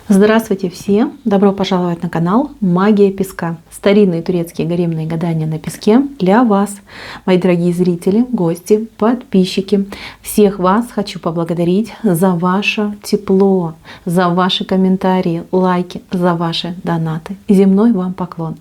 Здравствуйте все! Добро пожаловать на канал Магия Песка. Старинные турецкие гаремные гадания на песке для вас, мои дорогие зрители, гости, подписчики. Всех вас хочу поблагодарить за ваше тепло, за ваши комментарии, лайки, за ваши донаты. Земной вам поклон.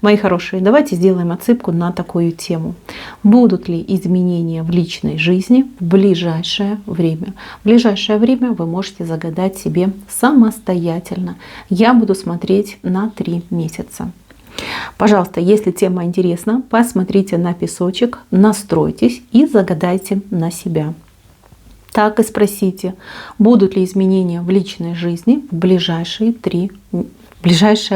Мои хорошие, давайте сделаем отсыпку на такую тему. Будут ли изменения в личной жизни в ближайшее время? В ближайшее время вы можете загадать себе самостоятельно. Я буду смотреть на 3 месяца. Пожалуйста, если тема интересна, посмотрите на песочек, настройтесь и загадайте на себя. Так и спросите, будут ли изменения в личной жизни в ближайшее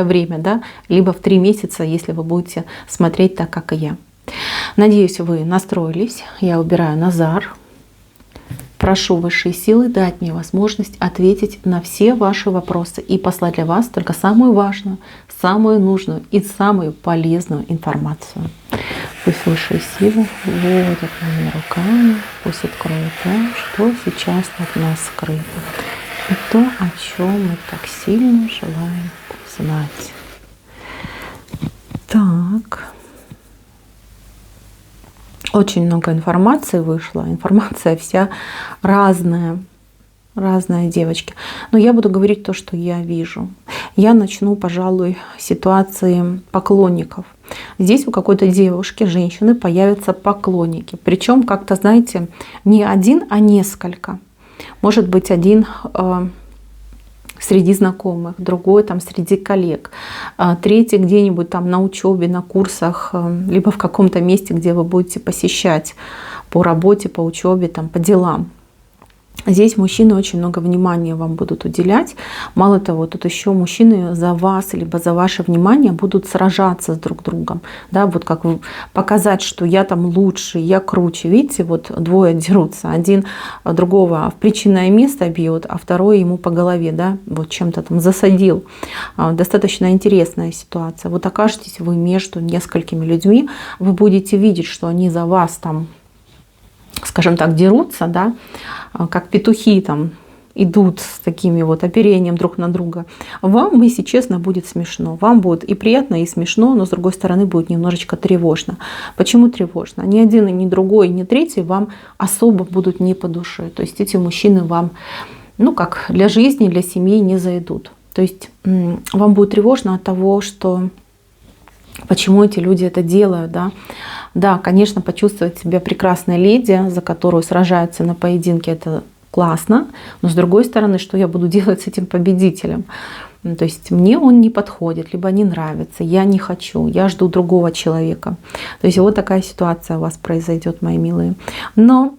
время, да? Либо в 3 месяца, если вы будете смотреть так, как и я. Надеюсь, вы настроились. Я убираю Назар. Прошу высшие силы дать мне возможность ответить на все ваши вопросы и послать для вас только самую важную, самую нужную и самую полезную информацию. Пусть высшие силы вводят моими руками, пусть откроют то, что сейчас от нас скрыто, и то, о чем мы так сильно желаем знать. Так. Очень много информации вышло. Информация вся разная. Разные, девочки. Но я буду говорить то, что я вижу. Я начну, пожалуй, с ситуации поклонников. Здесь у какой-то девушки, женщины, появятся поклонники. Причем как-то, знаете, не один, а несколько. Может быть, один среди знакомых, другой там среди коллег, третий где-нибудь там на учебе, на курсах, либо в каком-то месте, где вы будете посещать по работе, по учебе, там, по делам. Здесь мужчины очень много внимания вам будут уделять. Мало того, тут еще мужчины за вас, либо за ваше внимание будут сражаться с друг другом. Да, вот как показать, что я там лучше, я круче. Видите, вот двое дерутся. Один другого в причинное место бьет, а второй ему по голове, да, вот чем-то там засадил. Достаточно интересная ситуация. Вот окажетесь вы между несколькими людьми, вы будете видеть, что они за вас там, скажем так, дерутся, да, как петухи там идут с такими вот оперением друг на друга. Вам, если честно, будет смешно. Вам будет и приятно, и смешно, но с другой стороны будет немножечко тревожно. Почему тревожно? Ни один, ни другой, ни третий вам особо будут не по душе. То есть эти мужчины вам, ну как, для жизни, для семьи не зайдут. То есть вам будет тревожно от того, что почему эти люди это делают, да? Да, конечно, почувствовать себя прекрасной леди, за которую сражаются на поединке, это классно. Но с другой стороны, что я буду делать с этим победителем? То есть мне он не подходит, либо не нравится, я не хочу, я жду другого человека. То есть вот такая ситуация у вас произойдет, мои милые. Но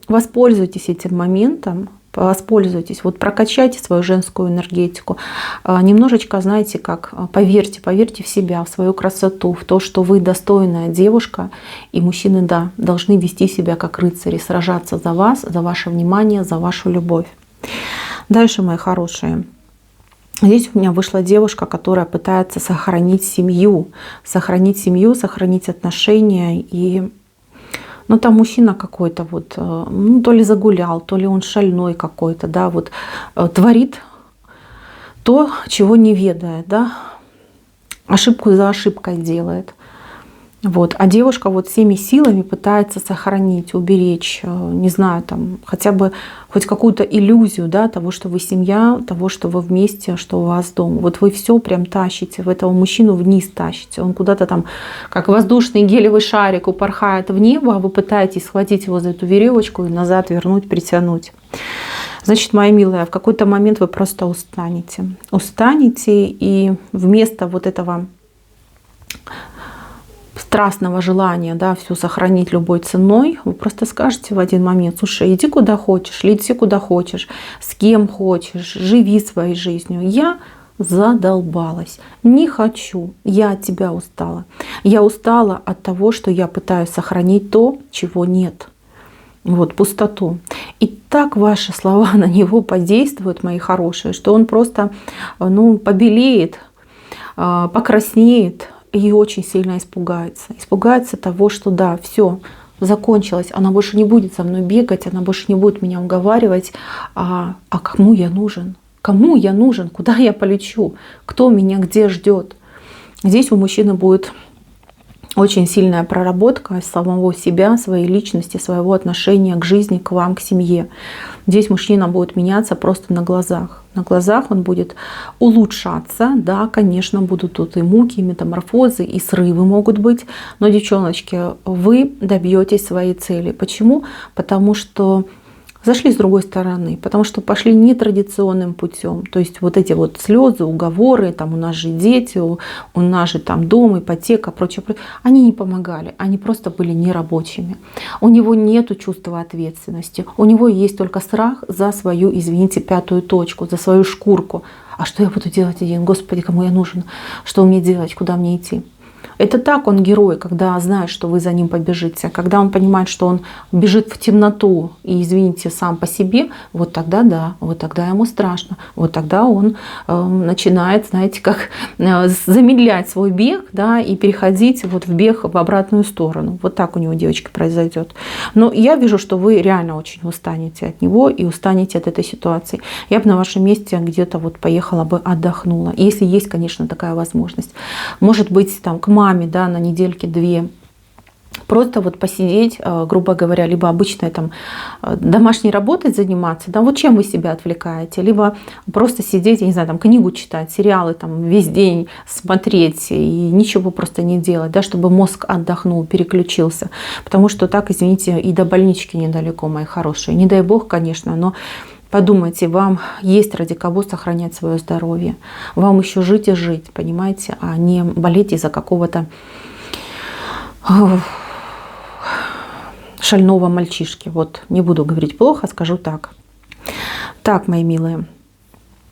воспользуйтесь этим моментом. Воспользуйтесь, вот прокачайте свою женскую энергетику. Немножечко, знаете, как поверьте в себя, в свою красоту, в то, что вы достойная девушка. И мужчины, да, должны вести себя как рыцари, сражаться за вас, за ваше внимание, за вашу любовь. Дальше, мои хорошие. Здесь у меня вышла девушка, которая пытается сохранить семью, сохранить отношения. И ну, там мужчина какой-то вот, ну, то ли загулял, то ли он шальной какой-то, да, вот творит то, чего не ведает, да, ошибку за ошибкой делает. Вот. А девушка вот всеми силами пытается сохранить, уберечь, не знаю, там, хотя бы хоть какую-то иллюзию, да, того, что вы семья, того, что вы вместе, что у вас дом. Вот вы все прям тащите, вы этого мужчину вниз тащите. Он куда-то там, как воздушный гелевый шарик, упорхает в небо, а вы пытаетесь схватить его за эту веревочку и назад вернуть, притянуть. Значит, моя милая, в какой-то момент вы просто устанете. Устанете, и вместо вот этого страстного желания, да, все сохранить любой ценой, вы просто скажете в один момент: слушай, иди куда хочешь, лети куда хочешь, с кем хочешь, живи своей жизнью. Я задолбалась, не хочу, я от тебя устала. Я устала от того, что я пытаюсь сохранить то, чего нет. Вот, пустоту. И так ваши слова на него подействуют, мои хорошие, что он просто, ну, побелеет, покраснеет, и очень сильно испугается. Испугается того, что да, все, закончилось, она больше не будет за мной бегать, она больше не будет меня уговаривать, а кому я нужен? Кому я нужен? Куда я полечу? Кто меня где ждет? Здесь у мужчины будет очень сильная проработка самого себя, своей личности, своего отношения к жизни, к вам, к семье. Здесь мужчина будет меняться просто на глазах. На глазах он будет улучшаться. Да, конечно, будут тут и муки, и метаморфозы, и срывы могут быть. Но, девчоночки, вы добьетесь своей цели. Почему? Потому что зашли с другой стороны, потому что пошли нетрадиционным путем. То есть вот эти вот слезы, уговоры, там у нас же дети, у нас же там дом, ипотека, прочее, они не помогали, они просто были нерабочими. У него нет чувства ответственности, у него есть только страх за свою, извините, пятую точку, за свою шкурку. А что я буду делать один? Господи, кому я нужен? Что мне делать? Куда мне идти? Это так он герой, когда знает, что вы за ним побежите. Когда он понимает, что он бежит в темноту и, извините, сам по себе, вот тогда да, вот тогда ему страшно. Вот тогда он начинает, знаете, как замедлять свой бег, да, и переходить вот в бег в обратную сторону. Вот так у него, девочки, произойдет. Но я вижу, что вы реально очень устанете от него и устанете от этой ситуации. Я бы на вашем месте где-то вот поехала бы, отдохнула. Если есть, конечно, такая возможность. Может быть, там к маме, да, на недельки-две. Просто вот посидеть, грубо говоря, либо обычной там домашней работой заниматься, да, вот чем вы себя отвлекаете, либо просто сидеть, я не знаю, там книгу читать, сериалы там весь день смотреть и ничего просто не делать, да, чтобы мозг отдохнул, переключился. Потому что так, извините, и до больнички недалеко, мои хорошие. Не дай бог, конечно, но подумайте, вам есть ради кого сохранять свое здоровье. Вам еще жить и жить, понимаете, а не болеть из-за какого-то шального мальчишки. Вот, не буду говорить плохо, скажу так. Так, мои милые,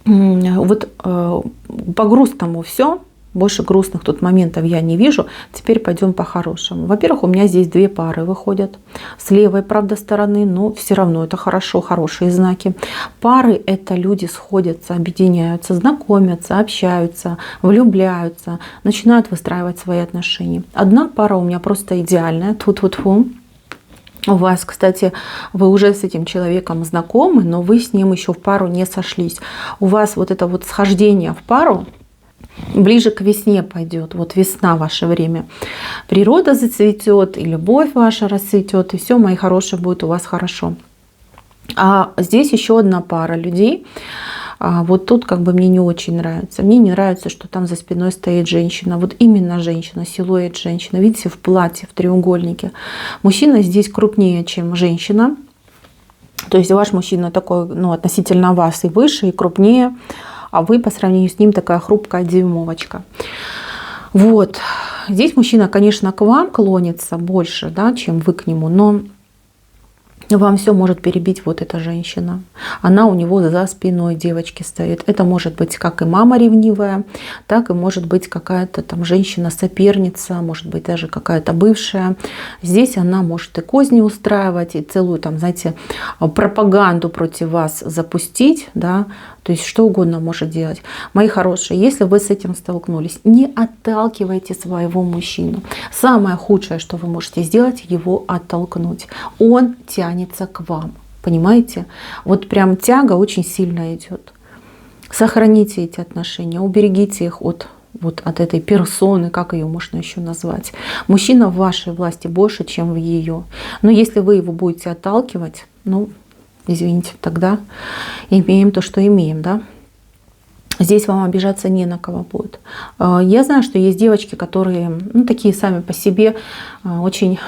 вот по грустному все. Больше грустных тут моментов я не вижу. Теперь пойдем по-хорошему. Во-первых, у меня здесь две пары выходят. С левой, правда, стороны, но все равно это хорошо, хорошие знаки. Пары — это люди сходятся, объединяются, знакомятся, общаются, влюбляются, начинают выстраивать свои отношения. Одна пара у меня просто идеальная. Тут-вот-фу. У вас, кстати, вы уже с этим человеком знакомы, но вы с ним еще в пару не сошлись. У вас вот это вот схождение в пару ближе к весне пойдет. Вот весна — ваше время. Природа зацветет, и любовь ваша расцветет, и все, мои хорошие, будет у вас хорошо. А здесь еще одна пара людей. Вот тут как бы мне не очень нравится. Мне не нравится, что там за спиной стоит женщина. Вот именно женщина, силуэт женщины. Видите, в платье, в треугольнике. Мужчина здесь крупнее, чем женщина. То есть ваш мужчина такой, ну, относительно вас и выше, и крупнее. А вы по сравнению с ним такая хрупкая дюймовочка. Вот. Здесь мужчина, конечно, к вам клонится больше, да, чем вы к нему, но вам все может перебить вот эта женщина. Она у него за спиной, девочки, стоит. Это может быть как и мама ревнивая, так и может быть какая-то там женщина-соперница, может быть даже какая-то бывшая. Здесь она может и козни устраивать, и целую там, знаете, пропаганду против вас запустить, да, то есть что угодно может делать. Мои хорошие, если вы с этим столкнулись, не отталкивайте своего мужчину. Самое худшее, что вы можете сделать, его оттолкнуть. Он тянется к вам. Понимаете? Вот прям тяга очень сильно идет. Сохраните эти отношения, уберегите их от этой персоны, как ее можно еще назвать. Мужчина в вашей власти больше, чем в ее. Но если вы его будете отталкивать, ну, извините, тогда имеем то, что имеем, да. Здесь вам обижаться не на кого будет. Я знаю, что есть девочки, которые, ну, такие сами по себе, очень,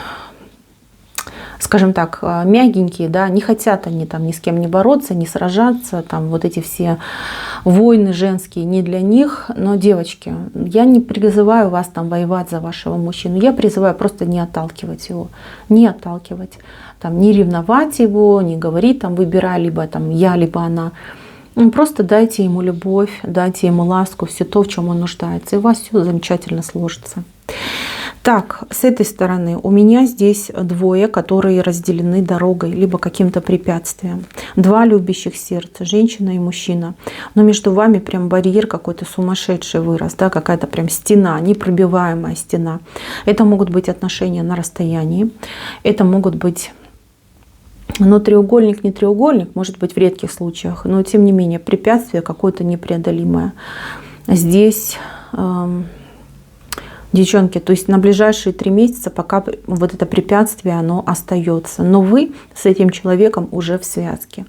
скажем так, мягенькие, да, не хотят они там ни с кем не бороться, не сражаться, там вот эти все войны женские не для них. Но, девочки, я не призываю вас там воевать за вашего мужчину, я призываю просто не отталкивать его, не отталкивать, там, не ревновать его, не говорить, там, выбирай либо там я, либо она. Просто дайте ему любовь, дайте ему ласку, все то, в чем он нуждается, и у вас все замечательно сложится. Так, с этой стороны у меня здесь двое, которые разделены дорогой, либо каким-то препятствием. Два любящих сердца, женщина и мужчина. Но между вами прям барьер какой-то сумасшедший вырос, да, какая-то прям стена, непробиваемая стена. Это могут быть отношения на расстоянии, это могут быть Но треугольник не треугольник, может быть в редких случаях, но тем не менее препятствие какое-то непреодолимое. Здесь, девчонки, то есть на ближайшие 3 месяца пока вот это препятствие, оно остается. Но вы с этим человеком уже в связке.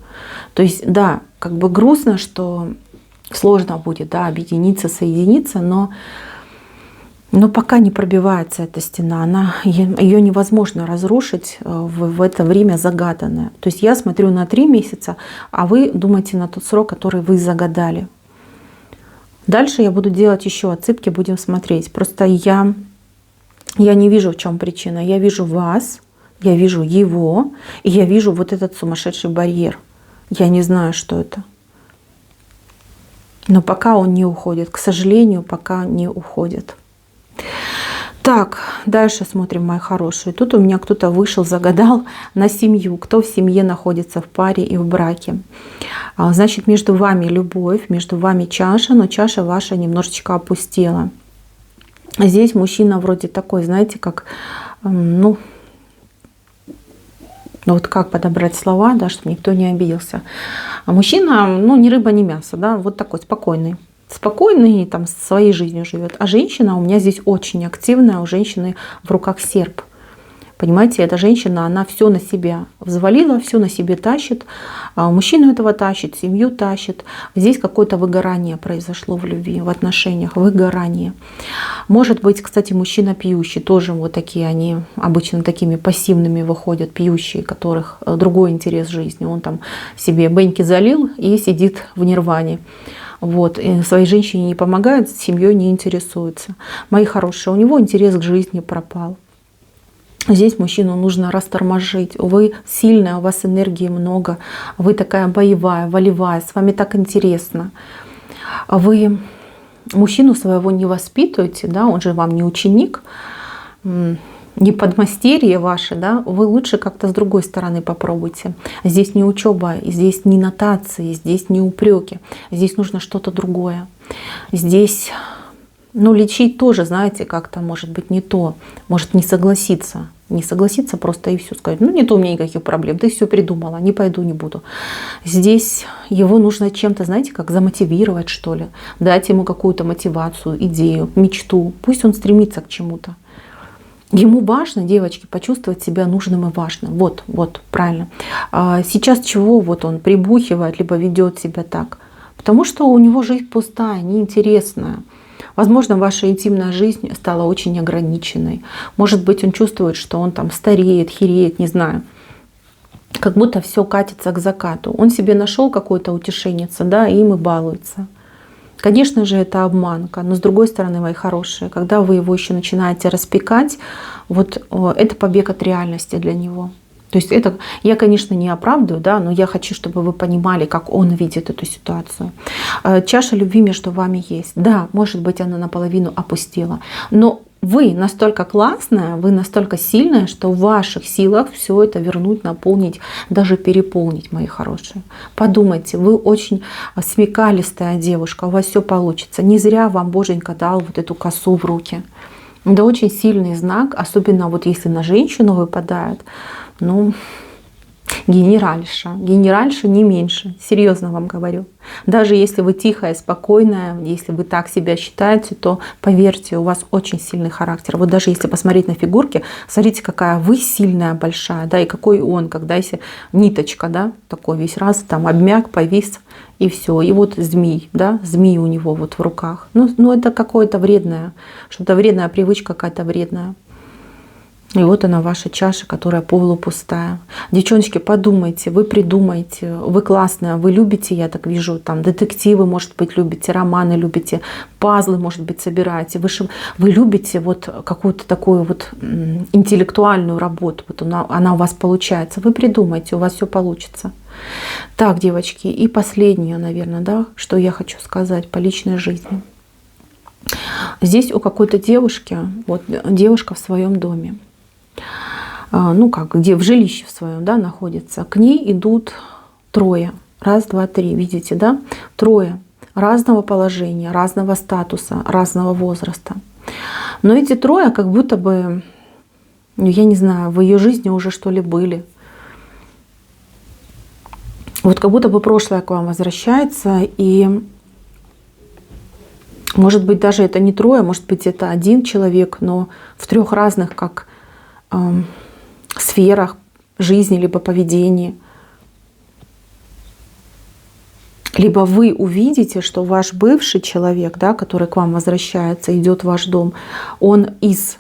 То есть, да, как бы грустно, что сложно будет, да, объединиться, соединиться, но пока не пробивается эта стена, ее невозможно разрушить в это время загаданное. То есть я смотрю на 3 месяца, а вы думаете на тот срок, который вы загадали. Дальше я буду делать еще отсыпки, будем смотреть. Просто я не вижу, в чем причина. Я вижу вас, я вижу его, и я вижу вот этот сумасшедший барьер. Я не знаю, что это. Но пока он не уходит. К сожалению, пока не уходит. Так, дальше смотрим, мои хорошие. Тут у меня кто-то вышел, загадал на семью. Кто в семье находится в паре и в браке. Значит, между вами любовь, между вами чаша, но чаша ваша немножечко опустела. Здесь мужчина вроде такой, знаете, как, ну вот как подобрать слова, да, чтобы никто не обиделся. А мужчина, ну, ни рыба, ни мясо, да, вот такой спокойный. Спокойный, там, своей жизнью живет. А женщина у меня здесь очень активная, у женщины в руках серп. Понимаете, эта женщина, она все на себя взвалила, все на себе тащит. Мужчину этого тащит, семью тащит. Здесь какое-то выгорание произошло в любви, в отношениях, выгорание. Может быть, кстати, мужчина пьющий, тоже вот такие они обычно такими пассивными выходят, пьющие, у которых другой интерес жизни. Он там себе беньки залил и сидит в нирване. Вот, и своей женщине не помогает, с семьей не интересуется. Мои хорошие, у него интерес к жизни пропал. Здесь мужчину нужно расторможить. Вы сильная, у вас энергии много, вы такая боевая, волевая, с вами так интересно. Вы мужчину своего не воспитываете, да, он же вам не ученик, не подмастерье ваше, да, вы лучше как-то с другой стороны попробуйте. Здесь не учеба, здесь не нотации, здесь не упреки, здесь нужно что-то другое. Здесь, ну, лечить тоже, знаете, как-то может быть не то, может не согласиться просто и все, сказать, ну нет у меня никаких проблем, ты все придумала, не пойду, не буду. Здесь его нужно чем-то, знаете, как замотивировать, что ли, дать ему какую-то мотивацию, идею, мечту, пусть он стремится к чему-то. Ему важно, девочки, почувствовать себя нужным и важным. Вот, правильно. Сейчас чего вот он прибухивает, либо ведет себя так? Потому что у него жизнь пустая, неинтересная. Возможно, ваша интимная жизнь стала очень ограниченной. Может быть, он чувствует, что он там стареет, хереет, не знаю. Как будто все катится к закату. Он себе нашел какое-то утешенница, да, и им и балуется. Конечно же, это обманка, но с другой стороны, мои хорошие, когда вы его еще начинаете распекать, вот это побег от реальности для него. То есть это я, конечно, не оправдываю, да, но я хочу, чтобы вы понимали, как он видит эту ситуацию. Чаша любви между вами есть. Да, может быть, она наполовину опустела, но вы настолько классная, вы настолько сильная, что в ваших силах все это вернуть, наполнить, даже переполнить, мои хорошие. Подумайте, вы очень смекалистая девушка, у вас все получится. Не зря вам Боженька дал вот эту косу в руки. Это очень сильный знак, особенно вот если на женщину выпадает. Ну, генеральша не меньше, серьезно вам говорю. Даже если вы тихая, спокойная, если вы так себя считаете, то поверьте, у вас очень сильный характер. Вот даже если посмотреть на фигурки, смотрите, какая вы сильная, большая, да, и какой он, когда если ниточка, да, такой весь раз там обмяк, повис, и все. И вот змей, да, змей у него вот в руках. Ну это какое-то вредное, что-то вредная привычка какая-то вредная. И вот она, ваша чаша, которая полупустая. Девчоночки, подумайте, вы придумайте, вы классная, вы любите, я так вижу, там детективы, может быть, любите, романы любите, пазлы, может быть, собираете. Вы любите вот какую-то такую вот интеллектуальную работу, вот она у вас получается. Вы придумайте, у вас все получится. Так, девочки, и последнее, наверное, да, что я хочу сказать по личной жизни. Здесь у какой-то девушки, вот девушка в своем доме, ну как, где в жилище в своем, да, находится, к ней идут 3. Раз, два, 3, видите, да? 3 разного положения, разного статуса, разного возраста. Но эти 3 как будто бы, я не знаю, в ее жизни уже что ли были. Вот как будто бы прошлое к вам возвращается, и может быть даже это не трое, может быть это один человек, но в 3 разных как сферах жизни либо поведения. Либо вы увидите, что ваш бывший человек, да, который к вам возвращается, идет в ваш дом, он из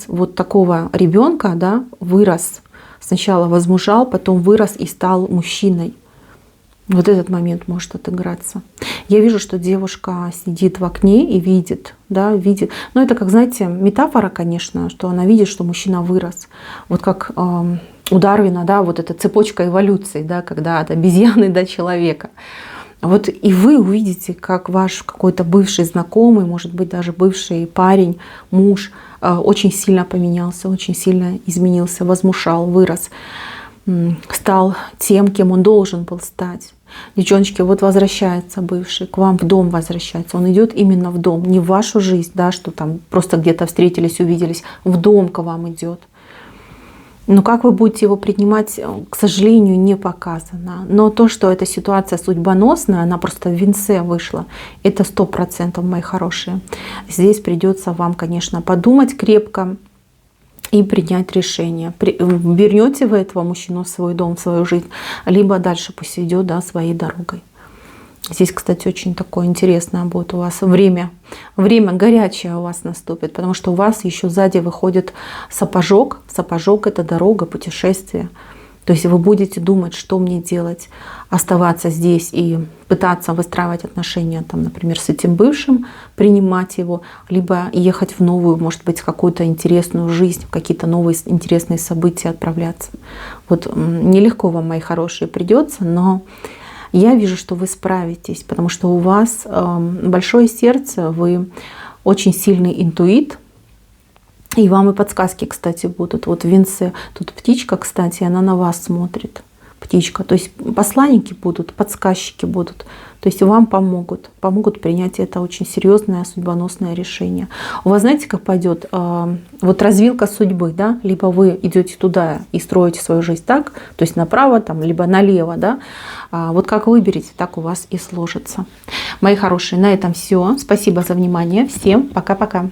вот такого ребенка, да, вырос. Сначала возмужал, потом вырос и стал мужчиной. Вот этот момент может отыграться. Я вижу, что девушка сидит в окне и видит, да, видит. Но это, как, знаете, метафора, конечно, что она видит, что мужчина вырос. Вот как у Дарвина, да, вот эта цепочка эволюции, да, когда от обезьяны до человека. Вот и вы увидите, как ваш какой-то бывший знакомый, может быть, даже бывший парень, муж очень сильно поменялся, очень сильно изменился, возмужал, вырос, стал тем, кем он должен был стать. Девчоночки, вот возвращается бывший, к вам в дом возвращается. Он идет именно в дом, не в вашу жизнь, да, что там просто где-то встретились, увиделись. В дом к вам идет. Но как вы будете его принимать, к сожалению, не показано. Но то, что эта ситуация судьбоносная, она просто в венце вышла, это 100%, мои хорошие. Здесь придется вам, конечно, подумать крепко и принять решение. Вернете вы этого мужчину в свой дом, в свою жизнь, либо дальше пусть идет, да, своей дорогой. Здесь, кстати, очень такое интересное будет у вас время. Время горячее у вас наступит, потому что у вас еще сзади выходит сапожок. Сапожок — это дорога, путешествие. То есть вы будете думать, что мне делать. Оставаться здесь и пытаться выстраивать отношения, там, например, с этим бывшим, принимать его, либо ехать в новую, может быть, какую-то интересную жизнь, в какие-то новые интересные события отправляться. Вот нелегко вам, мои хорошие, придется, но я вижу, что вы справитесь, потому что у вас большое сердце, вы очень сильный интуит, и вам и подсказки, кстати, будут. Вот в венце тут птичка, кстати, она на вас смотрит. Птичка. То есть посланники будут, подсказчики будут. То есть вам помогут принять это очень серьезное судьбоносное решение. У вас, знаете, как пойдет вот развилка судьбы, да? Либо вы идете туда и строите свою жизнь так, то есть направо, там, либо налево, да? Вот как выберете, так у вас и сложится. Мои хорошие, на этом все. Спасибо за внимание. Всем пока-пока.